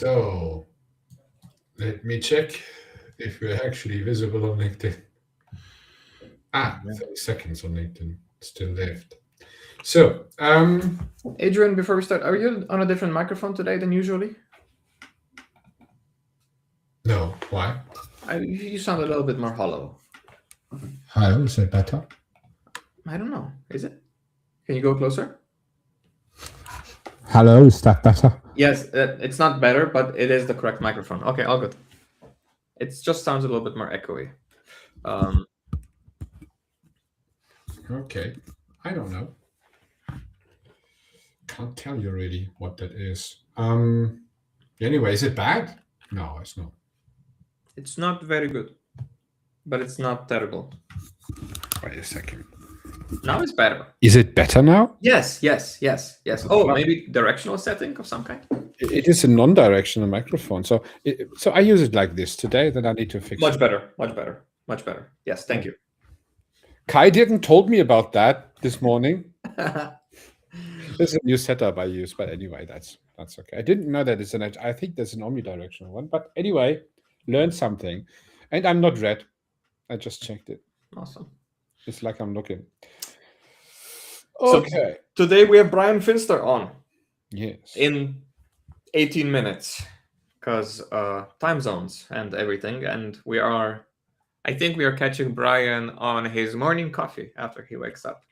So let me check if we're actually visible on LinkedIn. 30 seconds on LinkedIn still left. So, Adrian, before we start, are you on a different microphone today than usually? no, why? You sound a little bit more hollow. Hello, is it better? I don't know. Is it? Can you go closer? Hello, is that better? Yes, it's not better, but it is the correct microphone. Okay, all good. It just sounds a little bit more echoey. Okay, I don't know. Can't tell you really what that is. Anyway, is it bad? No, it's not. It's not very good, but it's not terrible. Wait a second. Now it's better. Is it better now? Yes. Oh, maybe directional setting of some kind? It is a non-directional microphone, so I use it like this today. Then I need to fix Much it. better. Yes, thank you. Kai didn't told me about that this morning. This is a new setup I use, but anyway, that's okay. I didn't know that it's an. I think there's an omnidirectional one, but anyway, learn something. And I'm not red. I just checked it. Awesome. It's like I'm looking. So Okay. today we have Bryan Finster on. Yes. In 18 minutes, because time zones and everything, and I think we are catching Bryan on his morning coffee after he wakes up.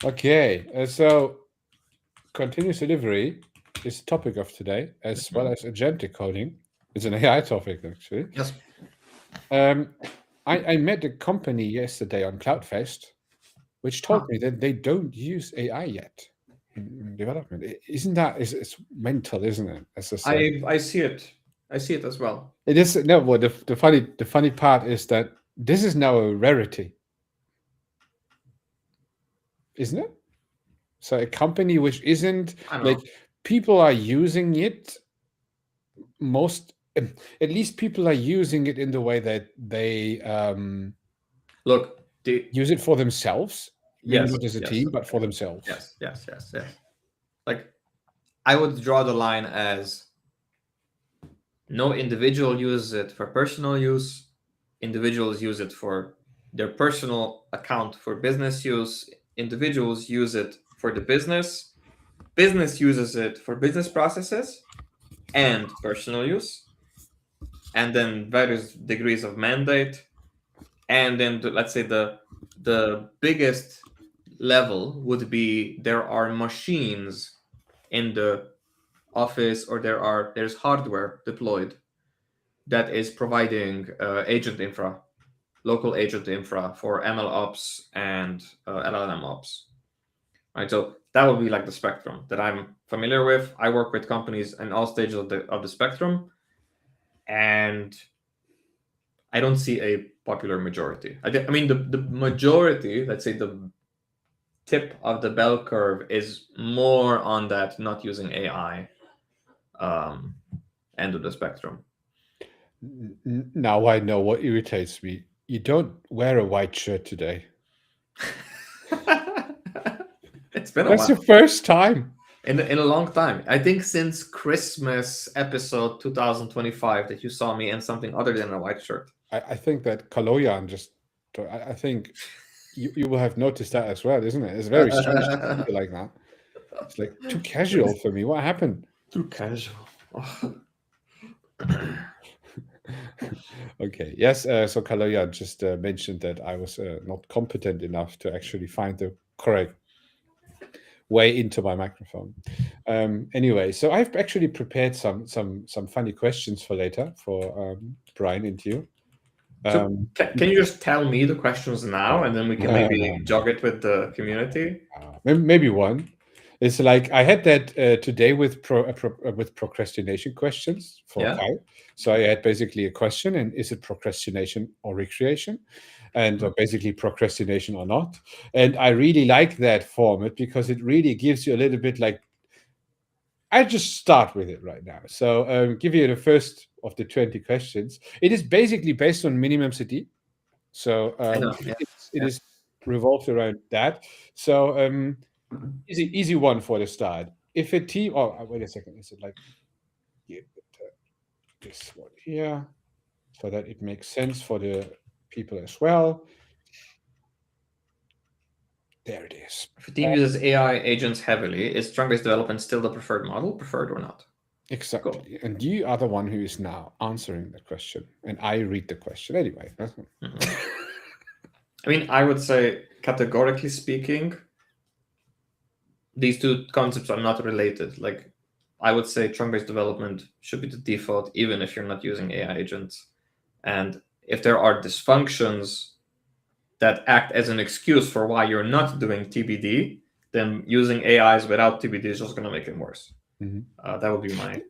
Okay, so continuous delivery is the topic of today, as well as agentic coding. It's an AI topic, actually. Yes. I met a company yesterday on CloudFest, which told me that they don't use AI yet in development. Isn't that it's mental, isn't it? As I said. I see it. I see it as well. It is no. Well, the funny part is that this is now a rarity, isn't it? So a company which isn't like people are using it most at least people are using it in the way that they use it for themselves. Maybe not as a team, but for themselves. Yes. Like, I would draw the line as no individual uses it for personal use. Individuals use it for their personal account for business use. Individuals use it for the business. Business uses it for business processes and personal use. And then various degrees of mandate. And then let's say the biggest level would be there are machines in the office, or there's hardware deployed that is providing agent infra, local agent infra for ML ops and LLM ops. Right, so that would be like the spectrum that I'm familiar with. I work with companies in all stages of the spectrum, and I don't see a popular majority. I mean, the majority, let's say the tip of the bell curve, is more on that not using AI end of the spectrum. Now I know what irritates me. You don't wear a white shirt today. It's been a That's while. the first time. In a long time. I think since Christmas episode 2025 that you saw me in something other than a white shirt. I think that Kaloyan just. I think you will have noticed that as well, isn't it? It's very strange to feel like that. It's like too casual for me. What happened? Too casual. Okay. Yes. So Kaloyan just mentioned that I was not competent enough to actually find the correct way into my microphone. Anyway, so I've actually prepared some funny questions for later for Bryan and you. So can you just tell me the questions now, and then we can maybe jog it with the community? Maybe one. It's like I had that today with procrastination questions for Kai. So I had basically a question, and is it procrastination or recreation? And basically procrastination or not. And I really like that format because it really gives you a little bit like, I just start with it right now. So give you the first of the 20 questions. It is basically based on minimumcd. So it is revolved around that. So easy one for the start. If a team, wait a second, is it like this one here, so that it makes sense for the people as well? There it is. If a team uses AI agents heavily, is trunk-based development still the preferred model, preferred or not? Exactly. Cool. And you are the one who is now answering the question, and I read the question anyway. I mean, I would say, categorically speaking, these two concepts are not related. Like, I would say trunk-based development should be the default, even if you're not using AI agents. And if there are dysfunctions that act as an excuse for why you're not doing TBD, then using AIs without TBD is just going to make it worse. Mm-hmm. That would be my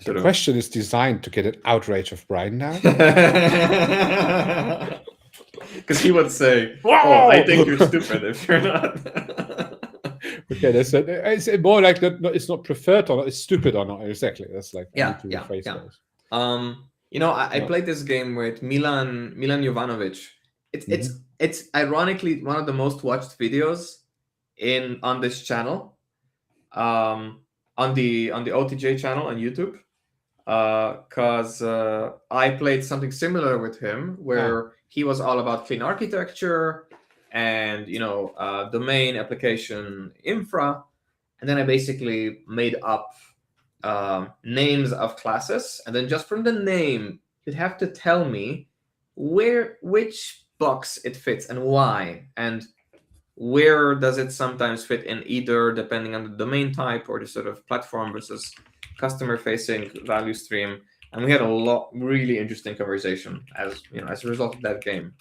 The question is designed to get an outrage of Bryan now. Because he would say, "Oh, I think you're stupid if you're not." Okay, it's more like it's not preferred or not, it's stupid or not. Exactly. That's like yeah. those. I played this game with Milan Jovanovic. It's ironically one of the most watched videos on this channel, on the OTJ channel on YouTube, because I played something similar with him where he was all about clean architecture and domain application infra, and then I basically made up names of classes, and then just from the name you'd have to tell me which box it fits and why, and where does it sometimes fit in either, depending on the domain type or the sort of platform versus customer facing value stream. And we had a really interesting conversation as a result of that game.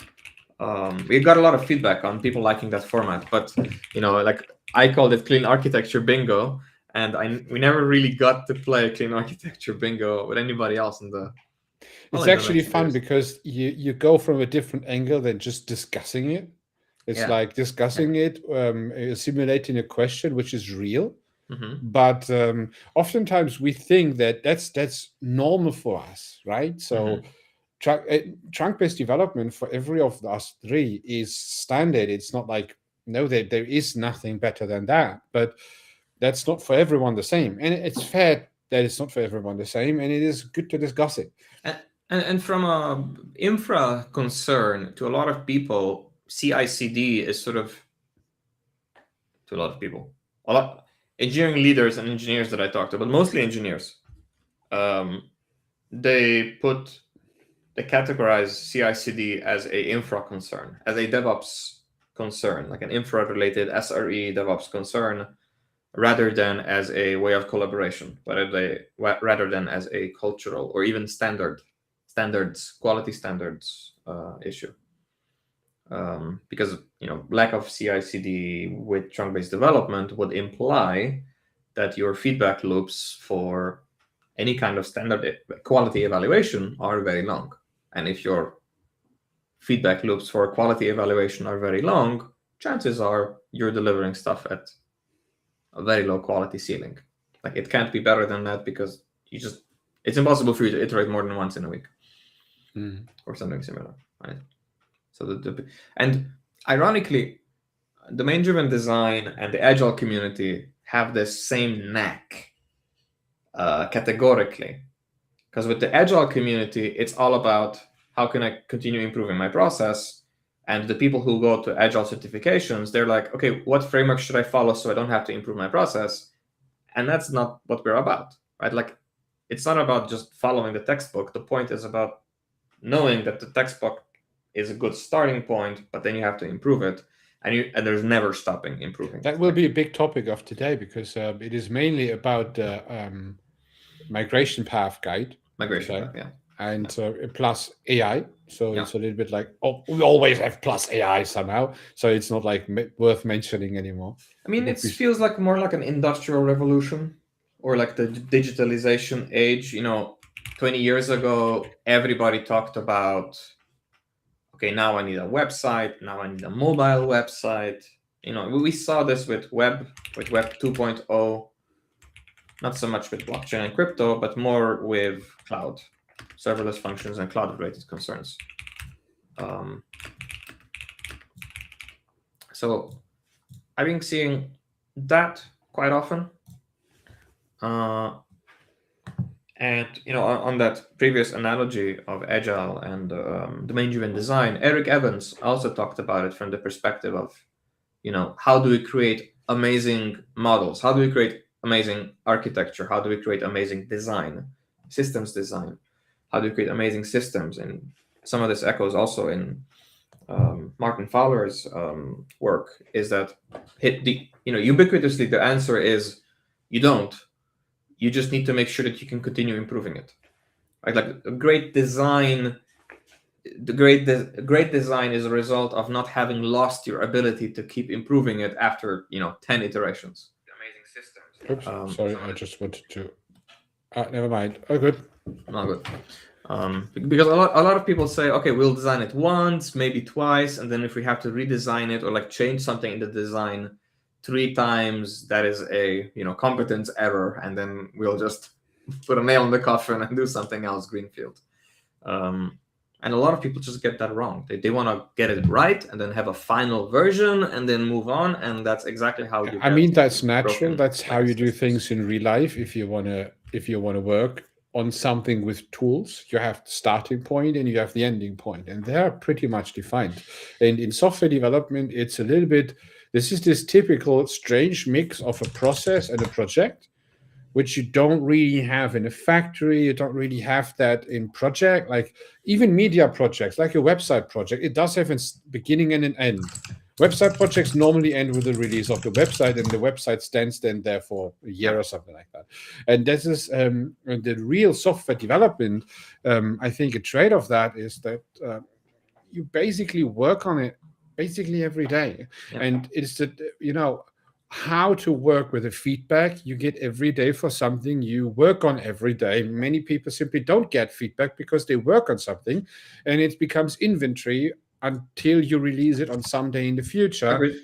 We got a lot of feedback on people liking that format, but like I called it clean architecture bingo, and we never really got to play clean architecture bingo with anybody else in the. It's actually fun because you go from a different angle than just discussing it. It's like discussing it, simulating a question which is real. But oftentimes we think that that's normal for us, right? So trunk-based development for every of us three is standard. It's not like, no, there is nothing better than that. But that's not for everyone the same. And it's fair that it's not for everyone the same. And it is good to discuss it. And from a infra concern, to a lot of people, CI/CD is sort of, to a lot of people, engineering leaders and engineers that I talk to, but mostly engineers, they categorize CI/CD as a infra concern, as a DevOps concern, like an infra-related SRE DevOps concern, rather than as a way of collaboration, rather than as a cultural or even quality standards issue. Because lack of CI/CD with trunk-based development would imply that your feedback loops for any kind of standard quality evaluation are very long. And if your feedback loops for quality evaluation are very long, chances are you're delivering stuff at a very low quality ceiling. Like, it can't be better than that because it's impossible for you to iterate more than once in a week or something similar, right? So and ironically, domain-driven design and the agile community have this same knack categorically, because with the agile community, it's all about how can I continue improving my process. And the people who go to agile certifications, they're like, okay, what framework should I follow so I don't have to improve my process? And that's not what we're about, right? Like, it's not about just following the textbook. The point is about knowing that the textbook is a good starting point, but then you have to improve it, and there's never stopping improving. That will be a big topic of today, because it is mainly about the migration path guide. Migration path, and plus AI. So it's a little bit like, we always have plus AI somehow. So it's not like worth mentioning anymore. I mean, it feels like more like an industrial revolution, or like the digitalization age. 20 years ago, everybody talked about, okay, now I need a website. Now I need a mobile website. We saw this with Web 2.0, not so much with blockchain and crypto, but more with cloud, serverless functions and cloud-related concerns. So I've been seeing that quite often. And on that previous analogy of agile and domain-driven design, Eric Evans also talked about it from the perspective of how do we create amazing models? How do we create amazing architecture? How do we create amazing design, systems design? How do we create amazing systems? And some of this echoes also in Martin Fowler's work, is that ubiquitously the answer is you don't. You just need to make sure that you can continue improving it. Right? Like a great design, the great design is a result of not having lost your ability to keep improving it after 10 iterations. Amazing systems. Oops, sorry, I just wanted to. Never mind. Oh, good. Not good. Because a lot of people say, okay, we'll design it once, maybe twice, and then if we have to redesign it or like change something in the design 3 times, that is a competence error, and then we'll just put a nail in the coffin and do something else greenfield. And a lot of people just get that wrong. They want to get it right and then have a final version and then move on, and that's exactly how you. I mean, that's natural. That's how you do things in real life. If you wanna work on something with tools, you have the starting point and you have the ending point, and they are pretty much defined. And in software development, it's a little bit. This is this typical strange mix of a process and a project, which you don't really have in a factory. You don't really have that in project, like even media projects, like a website project. It does have a beginning and an end. Website projects normally end with the release of the website, and the website stands then there for a year or something like that. And this is the real software development. I think a trait of that is that you basically work on it basically every day. Yeah. And it's that, how to work with the feedback you get every day for something you work on every day. Many people simply don't get feedback because they work on something and it becomes inventory until you release it on some day in the future. Agreed.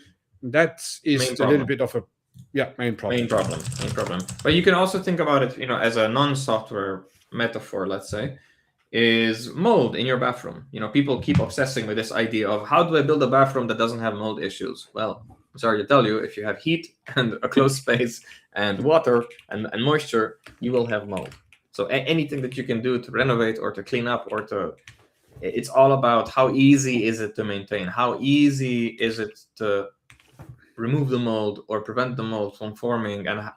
That is a little bit of a main problem. Main problem. But you can also think about it, as a non-software metaphor, let's say, is mold in your bathroom. People keep obsessing with this idea of how do I build a bathroom that doesn't have mold issues? Well, I'm sorry to tell you, if you have heat and a closed space and water and moisture, you will have mold. So anything that you can do to renovate or to clean up or to, it's all about how easy is it to maintain? How easy is it to remove the mold or prevent the mold from forming? And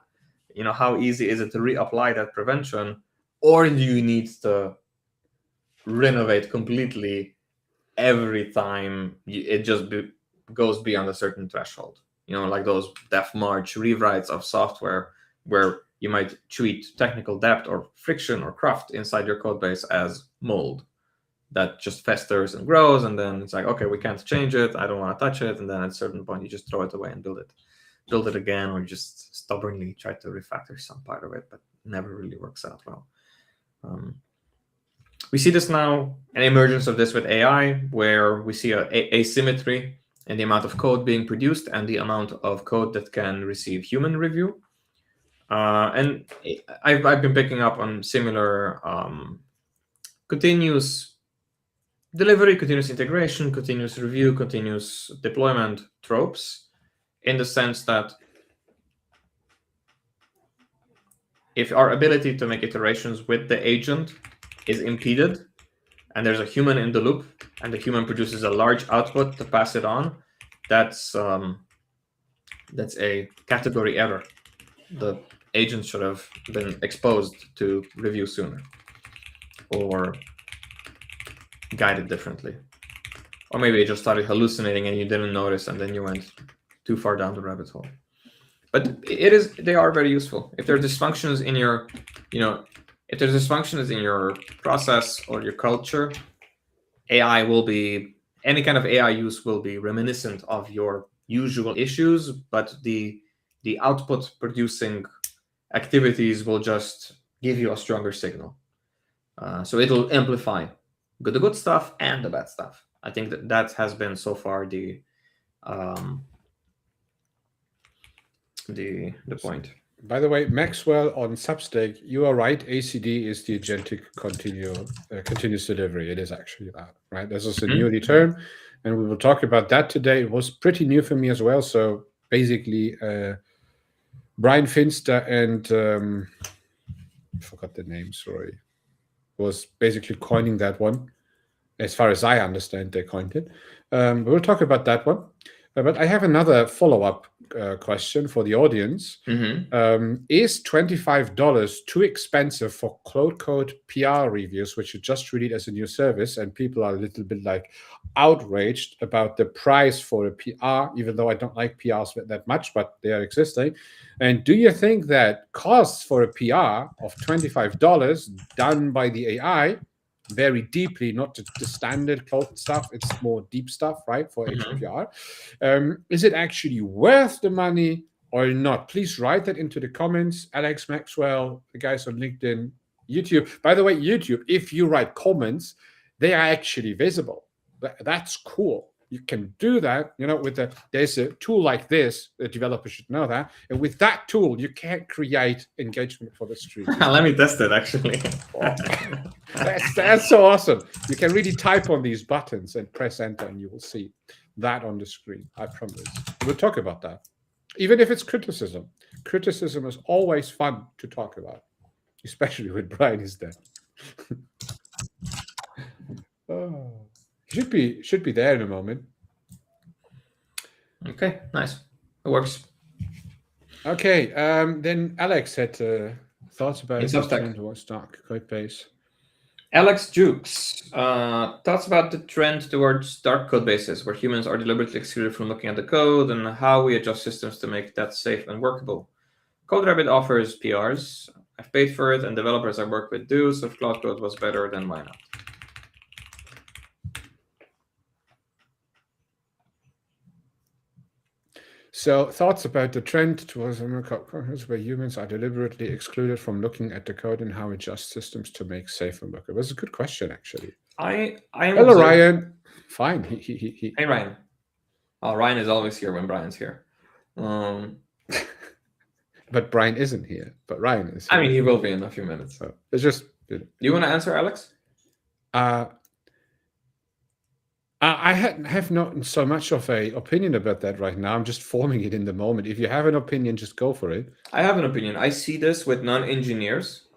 how easy is it to reapply that prevention? Or do you need to renovate completely every time it just goes beyond a certain threshold? Like those dev march rewrites of software where you might treat technical debt or friction or craft inside your code base as mold that just festers and grows, and then it's like, okay, we can't change it, I don't want to touch it, and then at a certain point you just throw it away and build it again, or you just stubbornly try to refactor some part of it, but never really works out well. We see this now, an emergence of this with AI, where we see a asymmetry in the amount of code being produced and the amount of code that can receive human review. And I've been picking up on similar continuous delivery, continuous integration, continuous review, continuous deployment tropes, in the sense that if our ability to make iterations with the agent is impeded, and there's a human in the loop, and the human produces a large output to pass it on, that's a category error. The agent should have been exposed to review sooner, or guided differently, or maybe it just started hallucinating and you didn't notice, and then you went too far down the rabbit hole. But they are very useful. If there are dysfunctions in your, if there's dysfunctions in your process or your culture, any kind of AI use will be reminiscent of your usual issues, but the output producing activities will just give you a stronger signal. So it'll amplify the good stuff and the bad stuff. I think that has been so far the point. By the way, Maxwell on Substack, you are right. ACD is the agentic continuous delivery. It is actually that, right? This is a new term, and we will talk about that today. It was pretty new for me as well. So basically, Bryan Finster and I forgot the name. Sorry, was basically coining that one. As far as I understand, they coined it. We'll talk about that one. But I have another follow-up question for the audience. Is $25 too expensive for Cloud Code PR reviews, which you just released as a new service, and people are a little bit like outraged about the price for a PR, even though I don't like PRs that much, but they are existing. And do you think that costs for a PR of $25 done by the AI very deeply, not the standard cloud stuff, it's more deep stuff, right, for agent PR, is it actually worth the money or not? Please write that into the comments. Alex, Maxwell, the guys on LinkedIn, YouTube. By the way, YouTube, if you write comments, they are actually visible. That's cool. You can do that, there's a tool like this, the developer should know that. And with that tool, you can create engagement for the stream. Let me test it, actually. That's so awesome. You can really type on these buttons and press enter, and you will see that on the screen. I promise. We'll talk about that. Even if it's criticism. Criticism is always fun to talk about, especially when Bryan is there. Oh. Should be there in a moment. Okay, nice. It works. Okay, then Alex had thoughts about Substack towards dark code base. Alex Jukes, thoughts about the trend towards dark code bases, where humans are deliberately excluded from looking at the code, and how we adjust systems to make that safe and workable. CodeRabbit offers PRs. I've paid for it, and developers I work with do, so if Cloud Code was better, then why not? So, thoughts about the trend towards where humans are deliberately excluded from looking at the code and how we adjust systems to make safe and workable. That's a good question, actually. Hello, Ryan. Fine. Hey, Ryan. Oh, Ryan is always here when Bryan's here. But Bryan isn't here. But Ryan is here. I mean, he will be in a few minutes. So it's just. Do you want to answer, Alex? I have not so much of an opinion about that right now. I'm just forming it in the moment. If you have an opinion, just go for it. I have an opinion. I see this with non-engineers,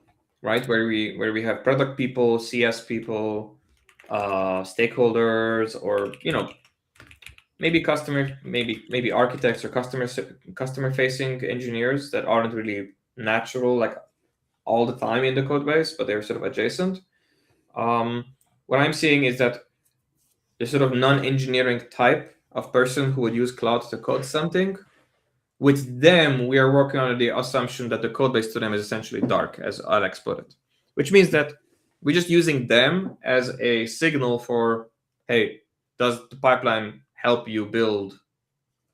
right? Where we have product people, CS people, stakeholders, or maybe maybe architects or customer-facing engineers that aren't really natural, like all the time in the code base, but they're sort of adjacent. What I'm seeing is that the sort of non-engineering type of person who would use cloud to code something, with them, we are working on the assumption that the code base to them is essentially dark, as Alex put it, which means that we're just using them as a signal for, hey, does the pipeline help you build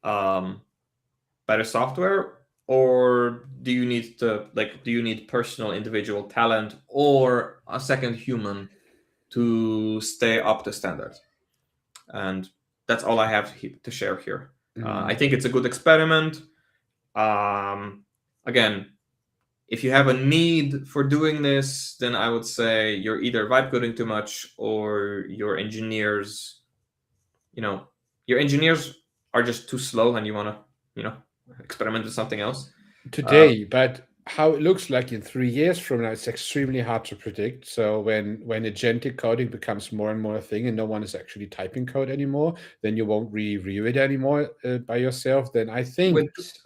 better software, or do you need personal individual talent or a second human to stay up to standard? And that's all I have to share here. I think it's a good experiment. Again, if you have a need for doing this, then I would say you're either vibe coding too much, or your engineers are just too slow, and you want to, experiment with something else. Today, but how it looks like in 3 years from now, it's extremely hard to predict. So when agentic coding becomes more and more a thing, and no one is actually typing code anymore, then you won't review it anymore by yourself. Then I think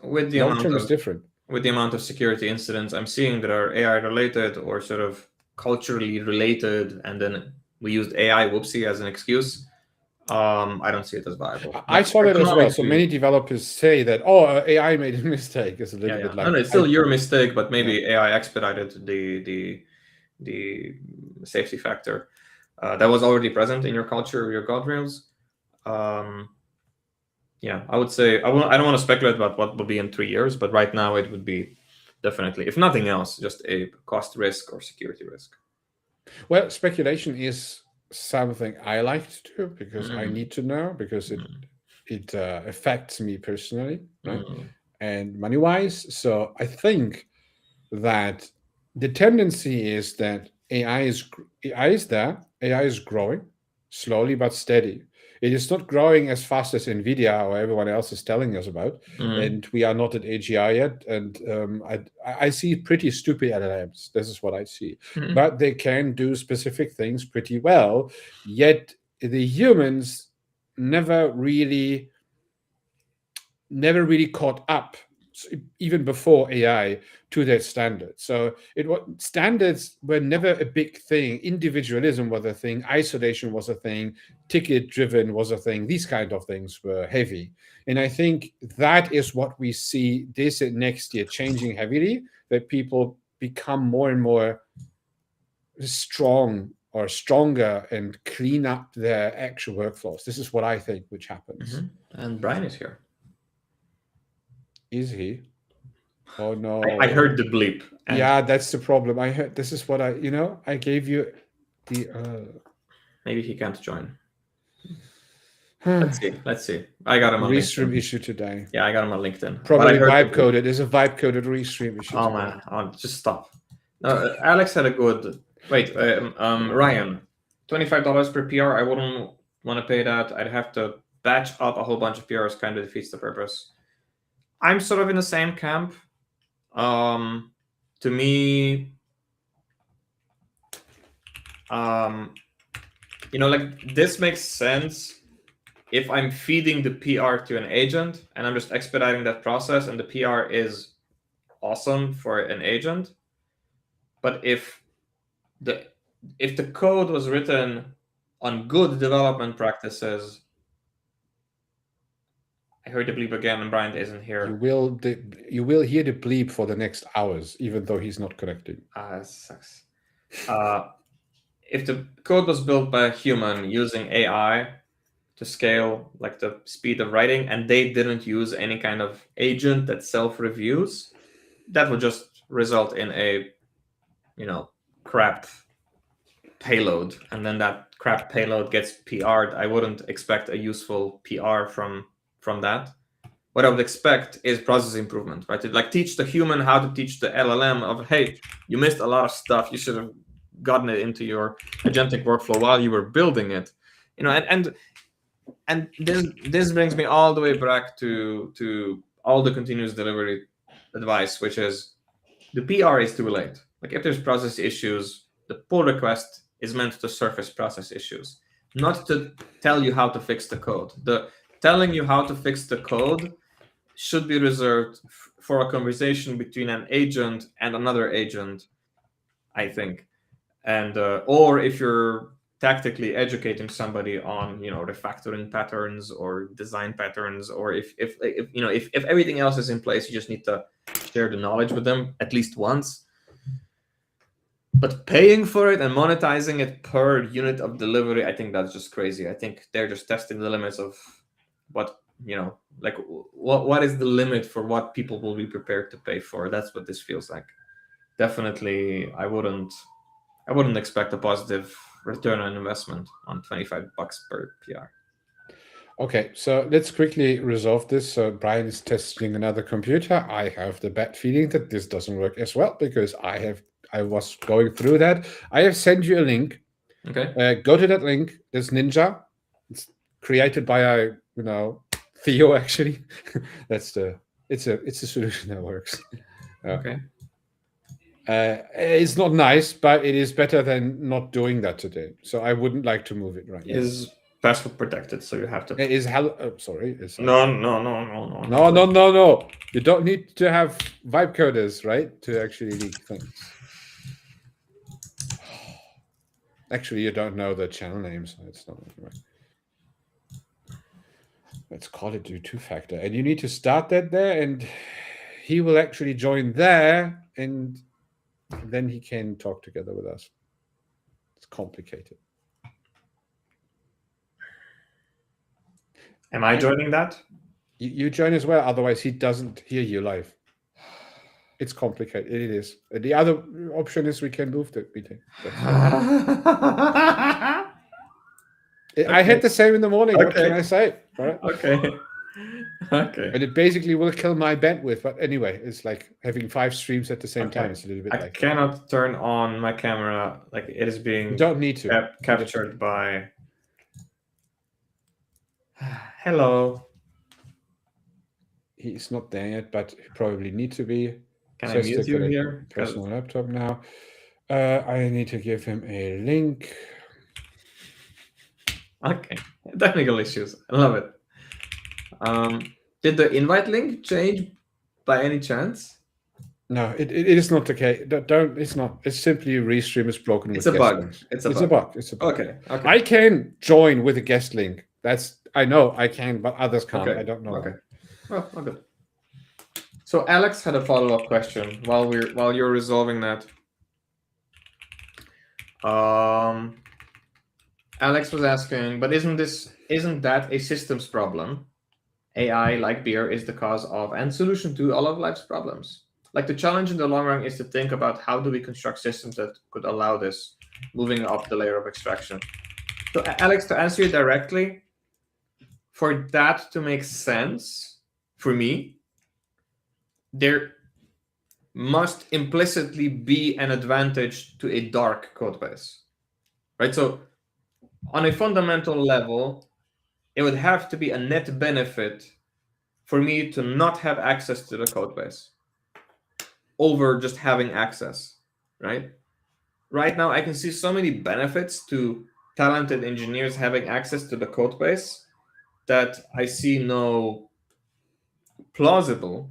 with the long term is different. With the amount of security incidents I'm seeing that are AI related or sort of culturally related, and then we used AI whoopsie as an excuse. I don't see it as viable. I saw that as well. So many developers say that, AI made a mistake. It's a little bit like... No, it's still your mistake, but maybe AI expedited the safety factor that was already present in your culture, your guardrails. I would say I don't want to speculate about what will be in 3 years, but right now it would be definitely, if nothing else, just a cost risk or security risk. Well, speculation is something I like to do because I need to know, because it affects me personally, right? And money-wise. So I think that the tendency is that AI is there. AI is growing slowly but steady. It is not growing as fast as NVIDIA or everyone else is telling us about. And we are not at AGI yet. And I see pretty stupid LLMs. This is what I see. But they can do specific things pretty well. Yet the humans never really never really caught up, even before AI, to that standard. So standards were never a big thing. Individualism was a thing. Isolation was a thing. Ticket-driven was a thing. These kind of things were heavy. And I think that is what we see this and next year changing heavily, that people become more and more strong or stronger and clean up their actual workflows. This is what I think which happens. And Bryan is here. Is he? Oh no! I heard the bleep. Yeah, that's the problem. I heard. This is what I gave you the. Maybe he can't join. Let's see. I got him on Restream LinkedIn. issue today. Yeah, I got him on LinkedIn. Probably vibe coded. There's a vibe coded restream issue. Oh man, just stop. No, Alex had a good. Wait, Ryan, $25 per PR. I wouldn't want to pay that. I'd have to batch up a whole bunch of PRs. Kind of defeats the purpose. I'm sort of in the same camp. To me, like this makes sense if I'm feeding the PR to an agent and I'm just expediting that process, and the PR is awesome for an agent. But if the code was written on good development practices, I heard the bleep again, and Bryan isn't here. You will hear the bleep for the next hours, even though he's not connecting. It sucks. If the code was built by a human using AI to scale like the speed of writing, and they didn't use any kind of agent that self-reviews, that would just result in a crap payload, and then that crap payload gets PR'd. I wouldn't expect a useful PR from that. What I would expect is process improvement, right? To like teach the human how to teach the LLM of, hey, you missed a lot of stuff. You should have gotten it into your agentic workflow while you were building it. And this brings me all the way back to all the continuous delivery advice, which is the PR is too late. Like if there's process issues, the pull request is meant to surface process issues, not to tell you how to fix the code. The telling you how to fix the code should be reserved for a conversation between an agent and another agent, I think. And or if you're tactically educating somebody on refactoring patterns or design patterns, or if everything else is in place, you just need to share the knowledge with them at least once. But paying for it and monetizing it per unit of delivery, I think that's just crazy. I think they're just testing the limits of what what is the limit for what people will be prepared to pay for. That's what this feels like. Definitely, I wouldn't expect a positive return on investment on $25 per PR. Okay, so let's quickly resolve this. So Bryan is testing another computer. I have the bad feeling that this doesn't work as well, because I was going through that. I have sent you a link. Okay. Go to that link. There's Ninja. It's created by Theo, actually. It's a solution that works. Okay. It's not nice, but it is better than not doing that today. So I wouldn't like to move it right now. Is password protected, so you have to. It is sorry. No. No. You don't need to have vibe coders, right, to actually leak things. Actually, you don't know the channel name, so it's not right. Let's call it do two-factor, and you need to start that there, and he will actually join there, and then he can talk together with us. It's complicated. Am I joining that? You join as well, otherwise he doesn't hear you live. It's complicated. It is. The other option is we can move the meeting. Okay. I had the same in the morning. Okay. What can I say? Right? Okay. And it basically will kill my bandwidth. But anyway, it's like having 5 streams at the same time. It's a little bit I cannot turn on my camera. Like it is being. You don't need to. Captured by. Hello. He's not there yet, but he probably need to be. Can I mute you here? Personal laptop now. I need to give him a link. Okay, technical issues. I love it. Did the invite link change by any chance? No, it is not okay. Don't. It's not. It's simply Restream is broken with guest links. It's a bug. It's a bug. Okay. I can join with a guest link. I know I can, but others can't. Okay. I don't know. Okay. Well, good. So Alex had a follow-up question while you're resolving that. Alex was asking, but isn't that a systems problem? AI, like beer, is the cause of and solution to all of life's problems. Like the challenge in the long run is to think about how do we construct systems that could allow this, moving up the layer of extraction. So Alex, to answer you directly, for that to make sense, for me, there must implicitly be an advantage to a dark code base, right? So on a fundamental level, it would have to be a net benefit for me to not have access to the code base over just having access, right? Right now, I can see so many benefits to talented engineers having access to the code base that I see no plausible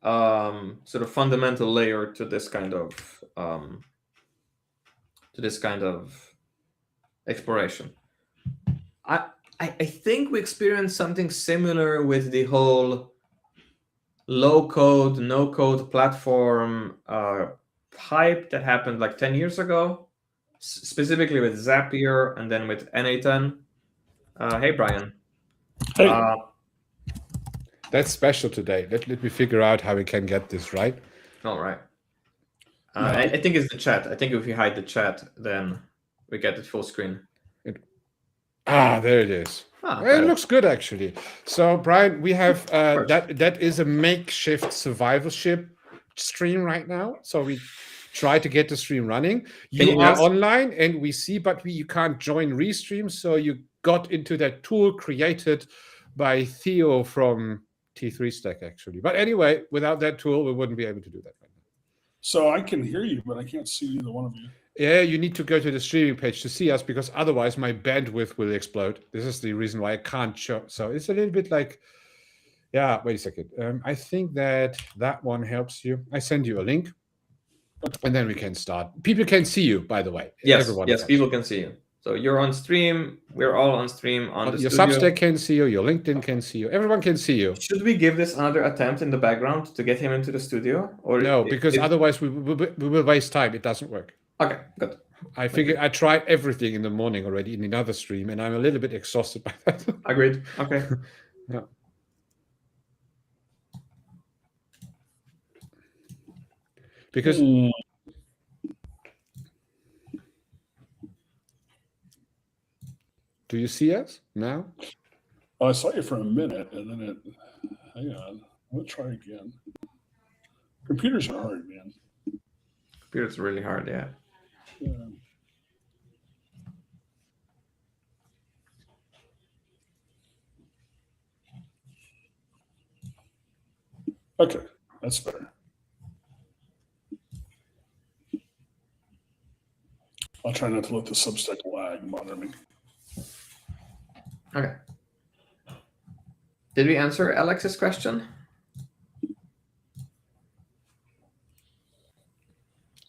sort of fundamental layer to this kind of exploration. I think we experienced something similar with the whole low code, no code platform hype that happened like 10 years ago, specifically with Zapier and then with NA10. Hey, Bryan. Hey. That's special today. Let me figure out how we can get this right. All right. I think it's the chat. I think if you hide the chat, then we get it full screen. There it is. It looks good, actually. So, Bryan, we have that is a makeshift survivalship stream right now. So we try to get the stream running. You are online, and we see, but you can't join Restream. So you got into that tool created by Theo from T3 Stack, actually. But anyway, without that tool, we wouldn't be able to do that right now. So I can hear you, but I can't see either one of you. Yeah, you need to go to the streaming page to see us, because otherwise my bandwidth will explode. This is the reason why I can't show. So it's a little bit like, yeah, wait a second. I think that one helps you. I send you a link, and then we can start. People can see you, by the way. Yes, people can see you. So you're on stream. We're all on stream on the your studio. Substack can see you. Your LinkedIn can see you. Everyone can see you. Should we give this another attempt in the background to get him into the studio? Or no, because otherwise we will waste time. It doesn't work. Okay, good. I figured I tried everything in the morning already in another stream, and I'm a little bit exhausted by that. Agreed. Okay. Yeah. Because do you see us now? I saw you for a minute, and then hang on. Let's try again. Computers are hard, man. Computers are really hard, yeah. Okay, that's better. I'll try not to let the Substack lag bother me. Okay. Did we answer Alex's question?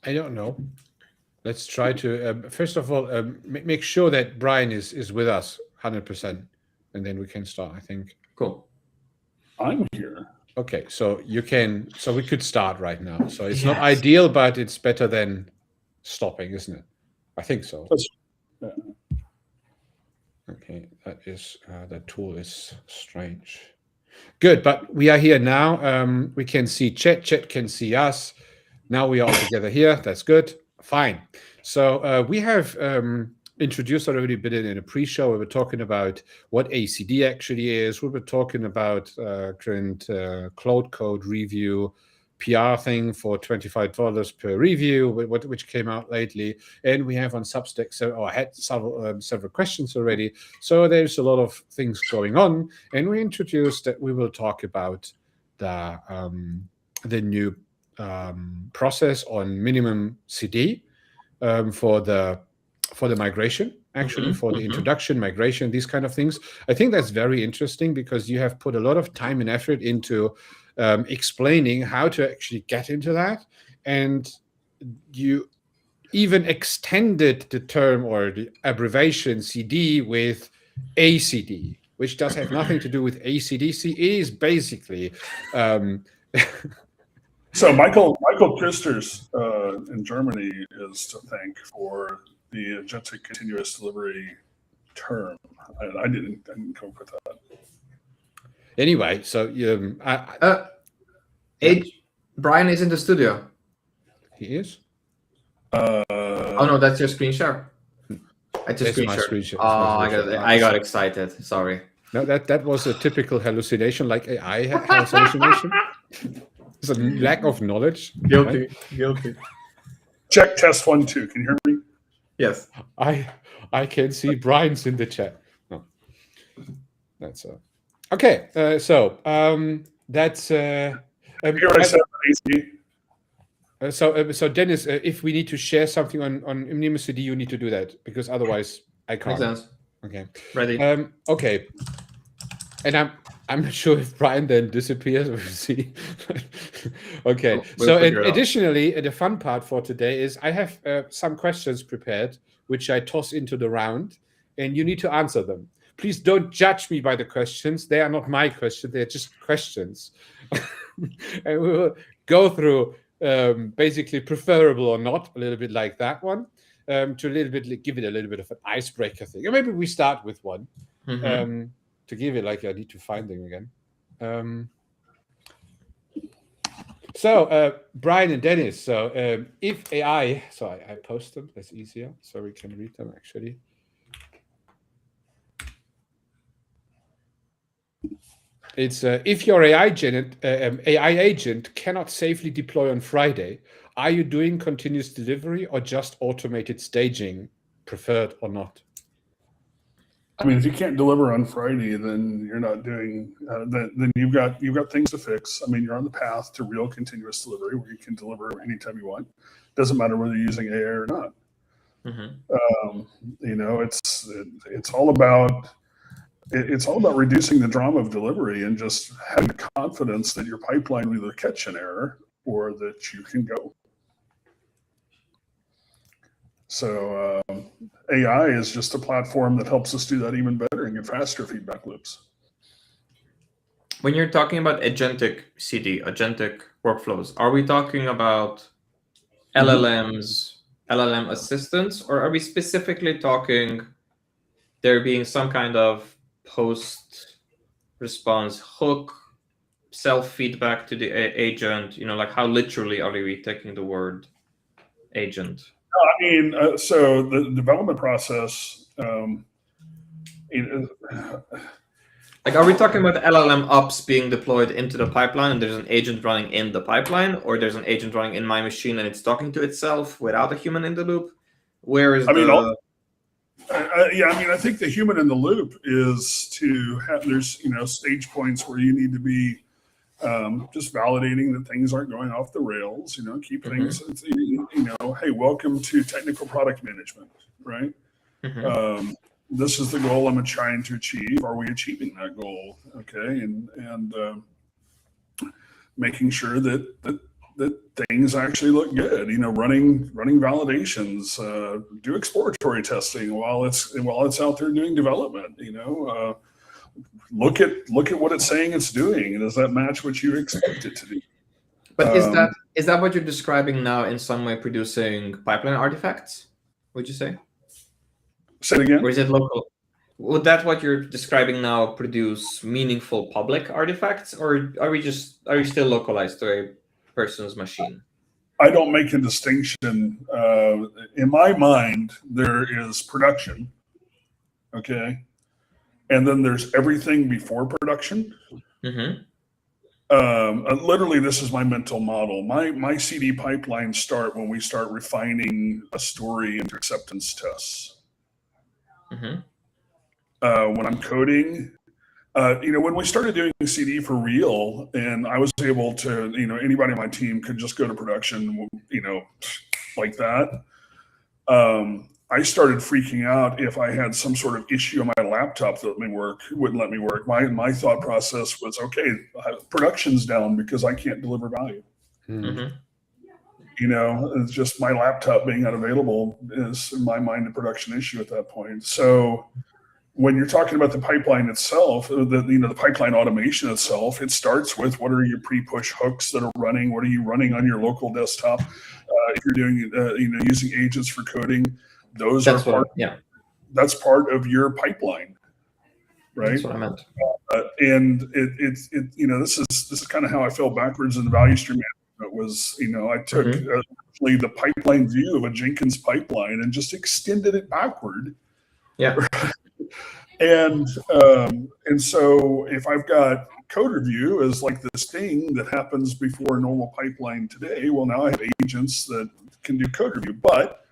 I don't know. Let's try to, first of all, make sure that Bryan is with us 100%, and then we can start, I think. Cool. I'm here. Okay, so we could start right now. So it's not ideal, but it's better than stopping, isn't it? I think so. Yeah. Okay, that tool is strange. Good, but we are here now. We can see chat. Chat can see us. Now we are all together here. That's good. Fine. So we have introduced already a bit in a pre-show. We were talking about what ACD actually is. We were talking about current Cloud Code review PR thing for $25 per review, which came out lately. And we have on Substack, had several questions already. So there's a lot of things going on. And we introduced that we will talk about the new process on minimumcd for the migration. actually, for the introduction, migration, these kind of things. I think that's very interesting because you have put a lot of time and effort into explaining how to actually get into that. And you even extended the term or the abbreviation CD with ACD, which does have nothing to do with ACDC. It is basically... So Michael Christers in Germany is to thank for the agentic continuous delivery term. I didn't come up with that. Anyway, so Bryan is in the studio. He is? Oh no, that's your screen share. I just screen share. Oh, I got excited. Sorry. No, that was a typical hallucination, like AI hallucination. It's a lack of knowledge. Guilty. Right? Guilty. Check test 1 2. Can you hear me? Yes. I can see Bryan's in the chat. No. That's okay. So that's Hear what I said, so Denis, if we need to share something on minimumcd, you need to do that because otherwise I can't. Makes sense. Okay. Ready. Okay. And I'm not sure if Bryan then disappears. We'll see. Okay. So additionally, the fun part for today is I have some questions prepared, which I toss into the round, and you need to answer them. Please don't judge me by the questions. They are not my questions. They're just questions. And we will go through basically preferable or not, a little bit like that one, to a little bit give it a little bit of an icebreaker thing. Or maybe we start with one. To give it like I need to find them again. So Bryan and Denis, so if AI, so I post them, that's easier, so we can read them actually. It's if your AI agent cannot safely deploy on Friday, are you doing continuous delivery or just automated staging, preferred or not? I mean, if you can't deliver on Friday, then you're not doing. Then you've got things to fix. I mean, you're on the path to real continuous delivery where you can deliver anytime you want. Doesn't matter whether you're using AI or not. You know, it's all about reducing the drama of delivery and just having confidence that your pipeline will either catch an error or that you can go. So AI is just a platform that helps us do that even better and get faster feedback loops. When you're talking about agentic CD, agentic workflows, are we talking about LLMs, LLM assistants, or are we specifically talking there being some kind of post-response hook, self-feedback to the agent? You know, like how literally are we taking the word agent? I mean, so the development process, like, are we talking about LLM ops being deployed into the pipeline and there's an agent running in the pipeline, or there's an agent running in my machine and it's talking to itself without a human in the loop? Where is yeah, I mean, I think the human in the loop is to have, there's, you know, stage points where you need to be just validating that things aren't going off the rails, you know, keep things, you know, hey, welcome to technical product management, right? This is the goal I'm trying to achieve. Are we achieving that goal? Okay. And making sure that things actually look good, you know, running validations, do exploratory testing while it's out there doing development, you know, look at what it's saying it's doing, and does that match what you expect it to do? But is that what you're describing now in some way producing pipeline artifacts, would you say? Say it again? Or is it local? Would that what you're describing now produce meaningful public artifacts, or are we still localized to a person's machine? I don't make a distinction. In my mind, there is production, okay? And then there's everything before production. Literally, this is my mental model. My CD pipelines start when we start refining a story into acceptance tests. When I'm coding, you know, when we started doing CD for real, and I was able to, you know, anybody on my team could just go to production, you know, like that. I started freaking out if I had some sort of issue on my laptop that wouldn't let me work. My thought process was, okay, production's down because I can't deliver value. Mm-hmm. It's just my laptop being unavailable is, in my mind, a production issue at that point. So when you're talking about the pipeline itself, the pipeline automation itself, it starts with what are your pre-push hooks that are running? What are you running on your local desktop? If you're doing, using agents for coding, that's part of your pipeline, right? That's what I meant. And this is kind of how I fell backwards in the value stream management. Was I took the pipeline view of a Jenkins pipeline and just extended it backward. Yeah. And so if I've got code review as like this thing that happens before a normal pipeline today, well, now I have agents that can do code review. But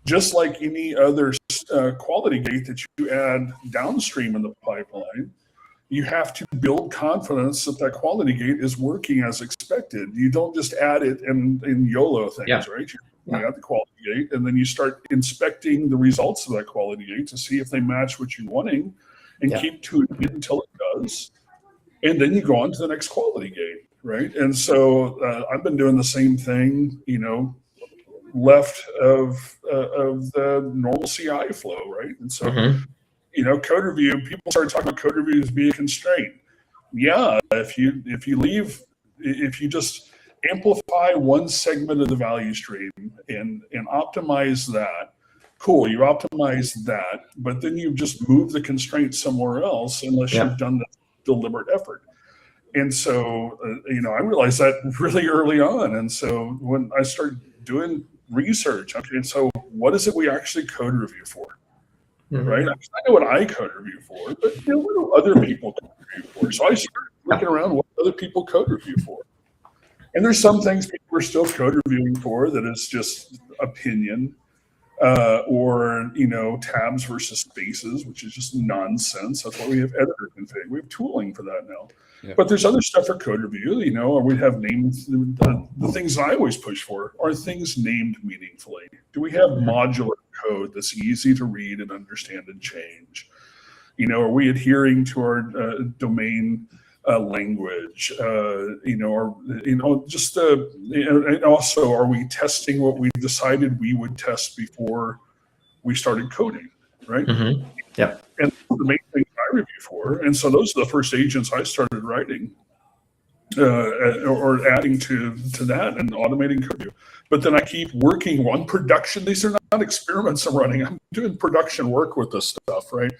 just like any other quality gate that you add downstream in the pipeline, you have to build confidence that that quality gate is working as expected. You don't just add it in YOLO things, right? You add the quality gate, and then you start inspecting the results of that quality gate to see if they match what you're wanting, and keep tuning it until it does. And then you go on to the next quality gate, right? And so I've been doing the same thing, left of the normal CI flow, right? And so, code review, people started talking about code review as being a constraint. Yeah, if you just amplify one segment of the value stream and optimize that, cool, you optimize that, but then you just move the constraint somewhere else unless you've done the deliberate effort. And so, I realized that really early on. And so when I started doing research, okay, and so what is it we actually code review for? Right? I know what I code review for, but what do other people code review for? So I started looking around what other people code review for. And there's some things people are still code reviewing for that is just opinion, or tabs versus spaces, which is just nonsense. That's why we have editor config. We have tooling for that now. Yeah. But there's other stuff for code review, or we have names. The things I always push for are things named meaningfully. Do we have modular code that's easy to read and understand and change? Are we adhering to our domain language? And also, are we testing what we decided we would test before we started coding, right? Yeah. And the main thing I review for, and so those are the first agents I started writing or adding to that and automating code review. But then I keep working on production. These are not experiments I'm running. I'm doing production work with this stuff, right?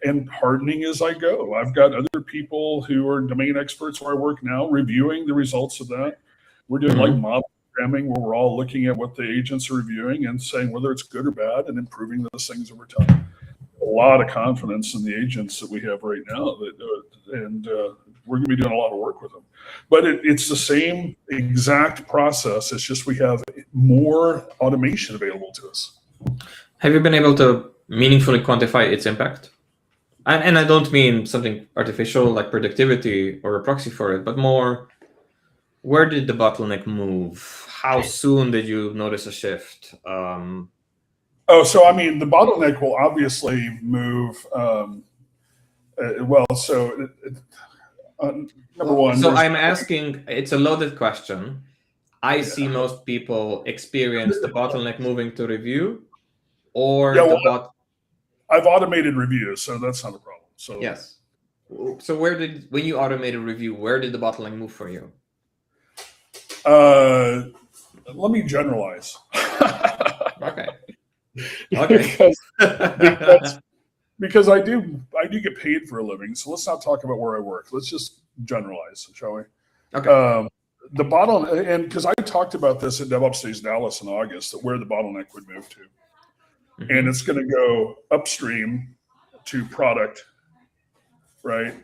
And hardening as I go. I've got other people who are domain experts where I work now reviewing the results of that. We're doing like model programming where we're all looking at what the agents are reviewing and saying whether it's good or bad and improving those things over time. A lot of confidence in the agents that we have right now, and we're going to be doing a lot of work with them. But it's the same exact process. It's just we have more automation available to us. Have you been able to meaningfully quantify its impact? And I don't mean something artificial like productivity or a proxy for it, but more, where did the bottleneck move? How soon did you notice a shift? The bottleneck will obviously move. Number one. So I'm asking, it's a loaded question. I see most people experience the bottleneck moving to review, or I've automated reviews, so that's not a problem. So yes. So when you automated review, where did the bottleneck move for you? Let me generalize. Okay. Because I do get paid for a living, so let's not talk about where I work. Let's just generalize, shall we? Okay. The bottleneck, and because I talked about this at DevOps Days Dallas in August, that where the bottleneck would move to. And it's going to go upstream to product, right?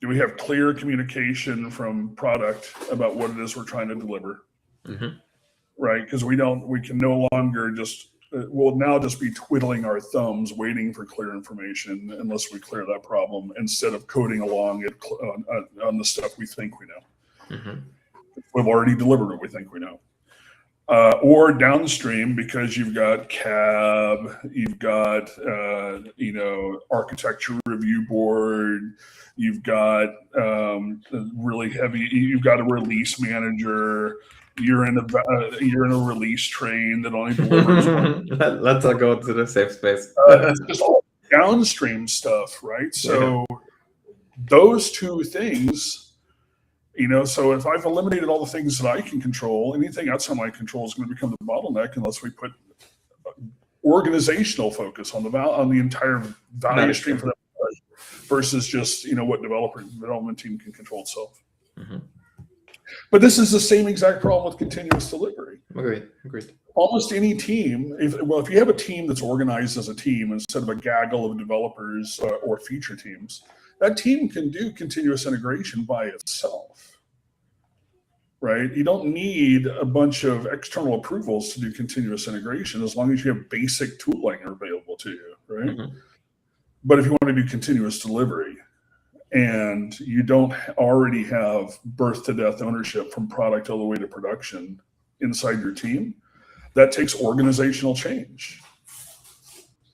Do we have clear communication from product about what it is we're trying to deliver? Right? Because we can no longer we'll now just be twiddling our thumbs waiting for clear information unless we clear that problem instead of coding along it on the stuff we think we know. We've already delivered what we think we know. or downstream because you've got CAB, you've got architecture review board, you've got really heavy, you've got a release manager, you're in a release train that only delivers one. Let's all go to the safe space. It's just all downstream stuff, right? So those two things. So if I've eliminated all the things that I can control, anything outside my control is going to become the bottleneck unless we put organizational focus on the entire value stream for that versus just what development team can control itself. Mm-hmm. But this is the same exact problem with continuous delivery. Agreed. Almost any team, if you have a team that's organized as a team instead of a gaggle of developers or feature teams, that team can do continuous integration by itself, right? You don't need a bunch of external approvals to do continuous integration as long as you have basic tooling available to you, right? Mm-hmm. But if you want to do continuous delivery and you don't already have birth to death ownership from product all the way to production inside your team, that takes organizational change.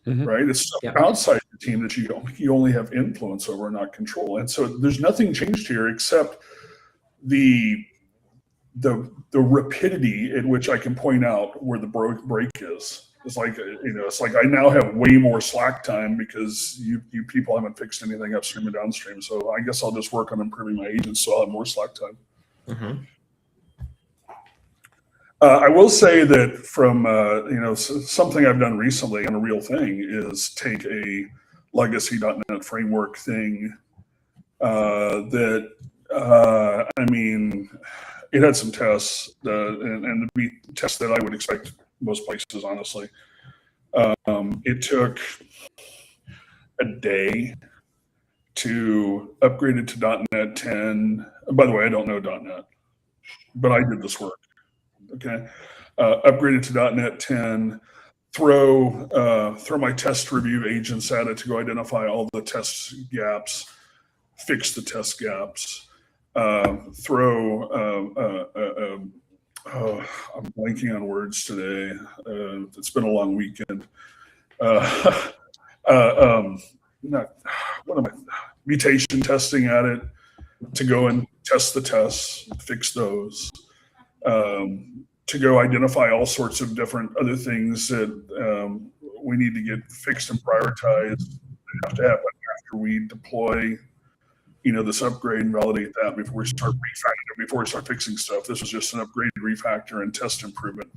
Mm-hmm. Right? It's outside the team that you only have influence over, not control. And so there's nothing changed here except the rapidity at which I can point out where the break is. It's like I now have way more slack time because you people haven't fixed anything upstream and downstream. So I guess I'll just work on improving my agents so I'll have more slack time. Mm-hmm. I will say that from something I've done recently, and a real thing, is take a legacy .NET framework thing it had some tests and to be tests that I would expect most places, honestly. It took a day to upgrade it to .NET 10. By the way, I don't know .NET, but I did this work. Okay, upgraded to .NET 10, throw my test review agents at it to go identify all the test gaps, fix the test gaps, I'm blanking on words today. It's been a long weekend. Mutation testing at it to go and test the tests, fix those. To go identify all sorts of different other things that we need to get fixed and prioritized that have to happen after we deploy, this upgrade and validate that before we start refactoring, before we start fixing stuff. This was just an upgrade, refactor, and test improvement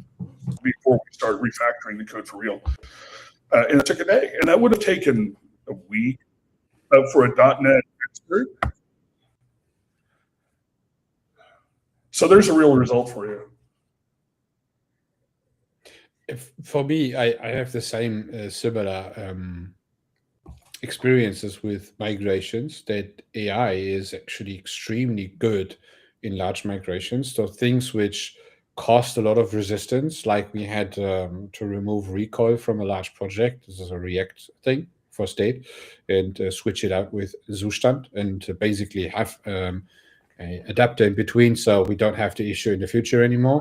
before we start refactoring the code for real. And it took a day, and that would have taken a week for a .NET expert. So there's a real result for you. For me, I have the same similar experiences with migrations, that AI is actually extremely good in large migrations. So things which cost a lot of resistance, like we had to remove recoil from a large project. This is a React thing for state, and switch it out with Zustand, and basically have an adapter in between, so we don't have the issue in the future anymore.